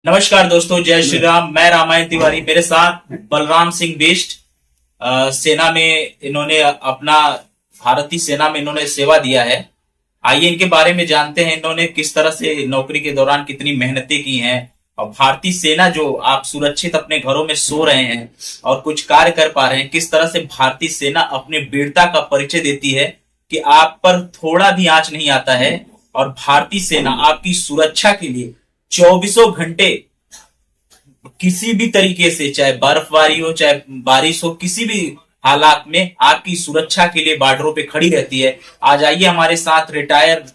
नमस्कार दोस्तों, जय श्री राम। मैं रामायण तिवारी, मेरे साथ बलराम सिंह बिष्ट। सेना में इन्होंने अपना भारतीय सेना में इन्होंने सेवा दिया है। आइए इनके बारे में जानते हैं, इन्होंने किस तरह से नौकरी के दौरान कितनी मेहनतें की हैं। और भारतीय सेना जो आप सुरक्षित अपने घरों में सो रहे हैं और कुछ कार्य कर पा रहे हैं, किस तरह से भारतीय सेना अपने वीरता का परिचय देती है कि आप पर थोड़ा भी आंच नहीं आता है। और भारतीय सेना आपकी सुरक्षा के लिए चौबीसों घंटे किसी भी तरीके से, चाहे बर्फबारी हो चाहे बारिश हो, किसी भी हालात में आपकी सुरक्षा के लिए बॉर्डरों पे खड़ी रहती है। आज आइए हमारे साथ रिटायर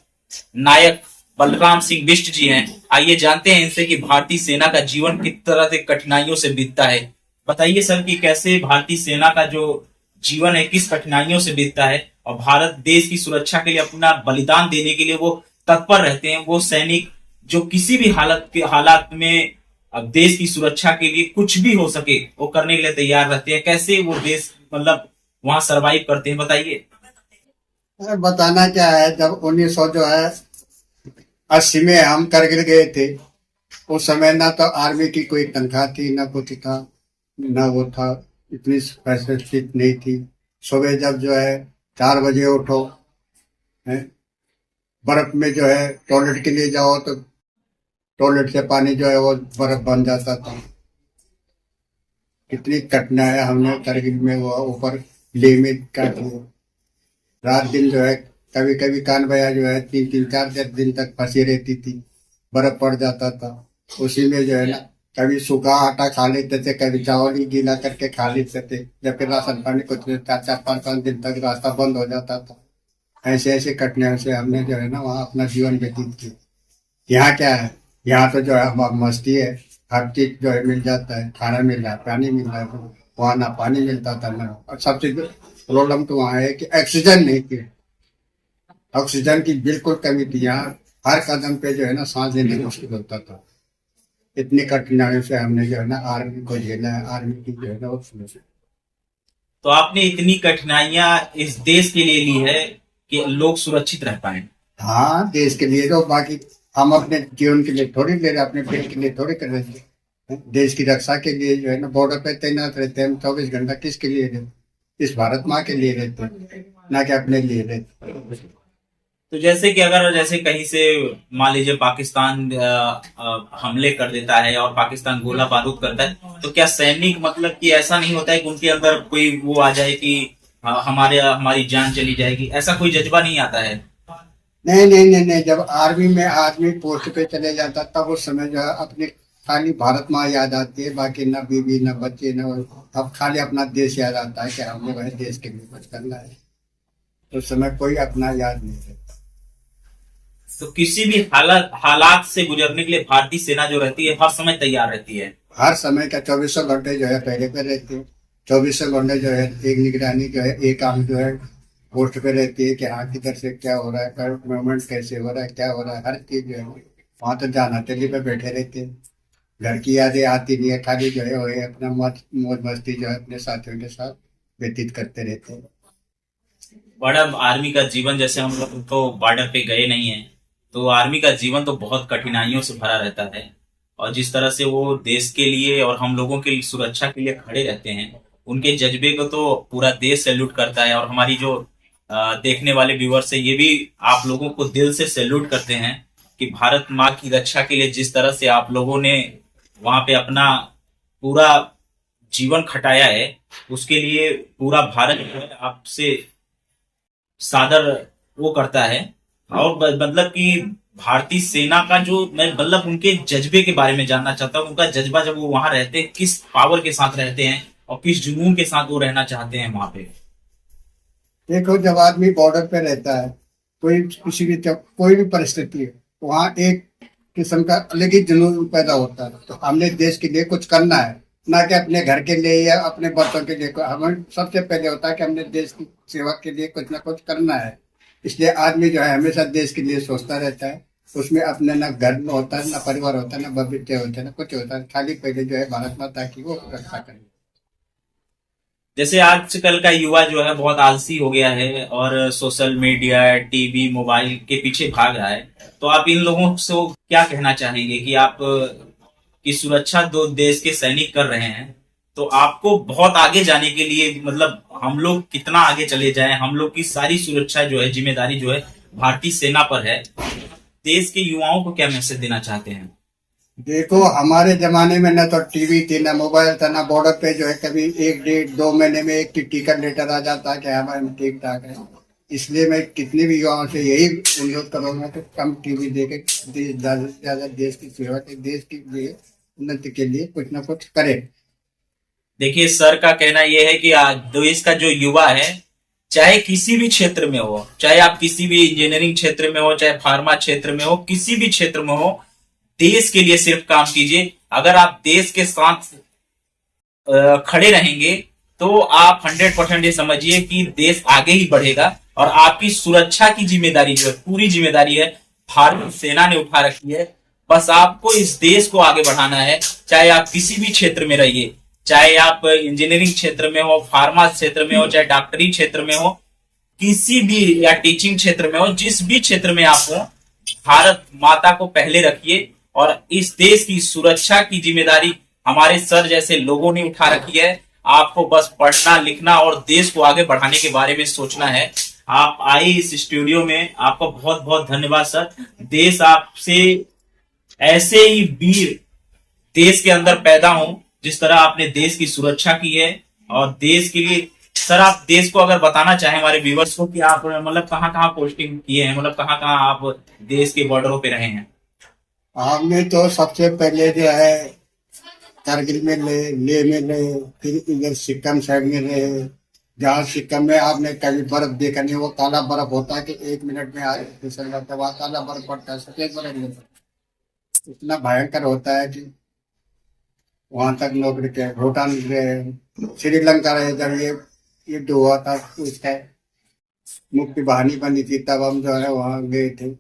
नायक बलराम सिंह बिष्ट जी हैं। आइए जानते हैं इनसे कि भारतीय सेना का जीवन किस तरह से कठिनाइयों से बीतता है। बताइए सर कि कैसे भारतीय सेना का जो जीवन है किस कठिनाइयों से बीतता है, और भारत देश की सुरक्षा के लिए अपना बलिदान देने के लिए वो तत्पर रहते हैं। वो सैनिक जो किसी भी हालात में अब देश की सुरक्षा के लिए कुछ भी हो सके वो करने के लिए तैयार रहते हैं। कैसे वो देश मतलब वहां सरवाइव करते हैं, बताइए। बताना क्या है, जब 1900 जो है 80 में हम करगिल गए थे, उस समय ना तो आर्मी की कोई तनख्वाह थी, ना कुछ था, ना वो था, इतनी फैसिलिटी नहीं थी। सुबह जब जो है 4 बजे उठो, है, बर्फ में जो है टॉयलेट के लिए जाओ तो टॉयलेट से पानी जो है वो बर्फ बन जाता था। कितनी कठिनाई हमने करगिल में वो ऊपर लेह में काटी। रात दिन जो है कभी कभी कानबया जो है 3-4 दिन तक फंसी रहती थी, बर्फ पड़ जाता था। उसी में जो है ना कभी सूखा आटा खा लेते थे, कभी चावल ही गीला करके खा लेते थे, जबकि राशन पानी कुछ 4-5 दिन तक रास्ता बंद हो जाता था। ऐसे ऐसे कठिनाइयों से हमने जो है ना वहाँ अपना जीवन व्यतीत किया। यहाँ क्या है, यहाँ तो जो है मस्ती है, हर चीज जो है मिल जाता है, खाना मिल रहा है, पानी मिल रहा है। वहाँ ना पानी मिलता था ना, और सबसे प्रॉब्लम तो वहाँ है कि ऑक्सीजन नहीं थी। ऑक्सीजन की बिल्कुल कमी थी यहाँ। हर कदम पे जो है ना सांस लेने मुश्किल होता था। इतनी कठिनाइयों से हमने जो है ना आर्मी को झेला है, आर्मी की जो है ना वो शुरू से। तो आपने इतनी कठिनाइयां इस देश के लिए ली है कि लोग सुरक्षित रह पाए। हाँ, देश के लिए तो, बाकी हम अपने जीवन के लिए थोड़ी ले रहे, अपने पेट के लिए थोड़ी कर रहे थे। देश की रक्षा के लिए जो है ना बॉर्डर पे तैनात रहते हैं हम 24 घंटा। किसके लिए रहते? इस भारत माँ के लिए रहते हैं, ना कि अपने लिए रहते। तो जैसे कि अगर जैसे कहीं से मान लीजिए पाकिस्तान हमले कर देता है और पाकिस्तान गोला बारूद करता है, तो क्या सैनिक मतलब कि ऐसा नहीं होता है कि उनके अंदर कोई वो आ जाए कि हमारी जान चली जाएगी, ऐसा कोई जज्बा नहीं आता है? नहीं नहीं नहीं नहीं, जब आर्मी में आदमी पोस्ट पे चले जाता तब उस समय जो है अपने खाली भारत माँ याद आती है, बाकी न बीवी न बच्चे न। अब खाली अपना देश याद आता है कि हमने वह देश के लिए कुछ करना है। उस समय कोई अपना याद नहीं रहता। तो किसी भी हालात से गुजरने के लिए भारतीय सेना जो रहती है हर समय तैयार रहती है। हर समय का 24 घंटे जो है पहले पे रहती है। 24 घंटे जो है एक निगरानी जो है, एक आम जो है पोस्ट पे रहती है कि हाँ किधर से क्या हो रहा है, कर मूवमेंट कैसे हो रहा है, क्या हो रहा है, हर चीज जो है वहाँ तो जान हथेली पे बैठे रहते हैं। घर की यादें आती नहीं है, खाली जो है वो अपना मौज मस्ती जो है अपने साथियों के साथ व्यतीत करते रहते हैं। बड़ा आर्मी का जीवन, जैसे हम लोग तो बॉर्डर पे गए नहीं है, तो आर्मी का जीवन तो बहुत कठिनाइयों से भरा रहता है। और जिस तरह से वो देश के लिए और हम लोगों के सुरक्षा के लिए खड़े रहते हैं, उनके जज्बे को तो पूरा देश सैल्यूट करता है। और हमारी जो देखने वाले व्यूअर्स है, ये भी आप लोगों को दिल से सैल्यूट करते हैं कि भारत माँ की रक्षा के लिए जिस तरह से आप लोगों ने वहां पे अपना पूरा जीवन खटाया है, उसके लिए पूरा भारत जो है आपसे सादर वो करता है। और मतलब कि भारतीय सेना का जो, मैं मतलब उनके जज्बे के बारे में जानना चाहता हूँ। उनका जज्बा जब वो वहां रहते हैं, किस पावर के साथ रहते हैं और किस जुनून के साथ वो रहना चाहते हैं वहां पे। देखो, जब आदमी बॉर्डर पे रहता है, कोई किसी भी कोई भी परिस्थिति है, वहाँ एक किस्म का अलग ही जुनून पैदा होता है। तो हमने देश के लिए कुछ करना है, ना कि अपने घर के लिए या अपने बच्चों के लिए। हमें सबसे पहले होता है कि हमने देश की सेवा के लिए कुछ ना कुछ करना है। इसलिए आदमी जो है हमेशा देश के लिए सोचता रहता है। उसमें अपने ना घर होता है, ना परिवार होता है, ना बच्चे होते हैं, ना कुछ होता है। खाली पहले जो है भारत माता की वो रक्षा करें। जैसे आजकल का युवा जो है बहुत आलसी हो गया है और सोशल मीडिया, टीवी, मोबाइल के पीछे भाग रहा है, तो आप इन लोगों से क्या कहना चाहेंगे कि आप की सुरक्षा दो देश के सैनिक कर रहे हैं, तो आपको बहुत आगे जाने के लिए मतलब हम लोग कितना आगे चले जाएं, हम लोग की सारी सुरक्षा जो है, जिम्मेदारी जो है भारतीय सेना पर है। देश के युवाओं को क्या मैसेज देना चाहते हैं? देखो, हमारे जमाने में ना तो टीवी थी, ना मोबाइल था, ना बॉर्डर पे जो है कभी 1 1 2 महीने में एक टिकट लेटर आ जाता है कि हमारे ठीक ठाक है। इसलिए मैं कितने भी युवाओं से यही अनुरोध करूंगा कि कम टीवी देखे, ज्यादा से ज्यादा देश की सेवा के, देश की लिए उन्नति के लिए कुछ ना कुछ करे। देखिए, सर का कहना यह है कि आज देश का जो युवा है, चाहे किसी भी क्षेत्र में हो, चाहे आप किसी भी इंजीनियरिंग क्षेत्र में हो, चाहे फार्मा क्षेत्र में हो, किसी भी क्षेत्र में हो, देश के लिए सिर्फ काम कीजिए। अगर आप देश के साथ खड़े रहेंगे तो आप 100% ये समझिए कि देश आगे ही बढ़ेगा। और आपकी सुरक्षा की जिम्मेदारी जो है, पूरी जिम्मेदारी है भारतीय सेना ने उठा रखी है। बस आपको इस देश को आगे बढ़ाना है, चाहे आप किसी भी क्षेत्र में रहिए, चाहे आप इंजीनियरिंग क्षेत्र में हो, फार्मा क्षेत्र में हो, चाहे डॉक्टरी क्षेत्र में हो, किसी भी, या टीचिंग क्षेत्र में हो, जिस भी क्षेत्र में आप हो, भारत माता को पहले रखिए। और इस देश की सुरक्षा की जिम्मेदारी हमारे सर जैसे लोगों ने उठा रखी है। आपको बस पढ़ना लिखना और देश को आगे बढ़ाने के बारे में सोचना है। आप आए इस स्टूडियो में, आपका बहुत बहुत धन्यवाद सर। देश आपसे ऐसे ही वीर देश के अंदर पैदा हो, जिस तरह आपने देश की सुरक्षा की है। और देश के लिए सर, आप देश को अगर बताना चाहें हमारे व्यूवर्स को कि आप मतलब कहाँ कहाँ पोस्टिंग किए हैं, मतलब कहाँ कहाँ आप देश के बॉर्डरों पे रहे हैं? आपने तो सबसे पहले जो है कारगिल में ले में रहे, फिर इधर सिक्किम साइड में रहे। जहाँ सिक्किम में आपने कभी बर्फ देखा नहीं, वो काला बर्फ होता है कि 1 मिनट में आज फिसल जाता है, वहाँ काला बर्फ पड़ता है, सफेद बर्फ नहीं पड़ता। इतना भयंकर होता है कि वहां तक नौकरी के। भूटान रहे, श्रीलंका रहे, जब ये युद्ध हुआ था उसका मुक्ति वाहिनी बनी थी, तब हम जो है वहां गए थे।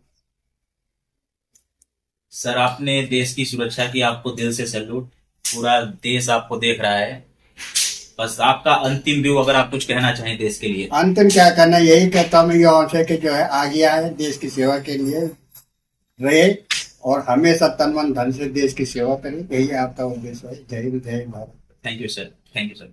सर, आपने देश की सुरक्षा की, आपको दिल से सैल्यूट। पूरा देश आपको देख रहा है। बस आपका अंतिम व्यू, अगर आप कुछ कहना चाहें देश के लिए। अंतिम क्या करना, यही कहता हूँ युवाओं से कि जो है आगे आए, देश की सेवा के लिए रहे और हमेशा तन मन धन से देश की सेवा करें। यही आपका उद्देश्य है। जय हिंद, जय Bharat. Thank you sir, thank you sir.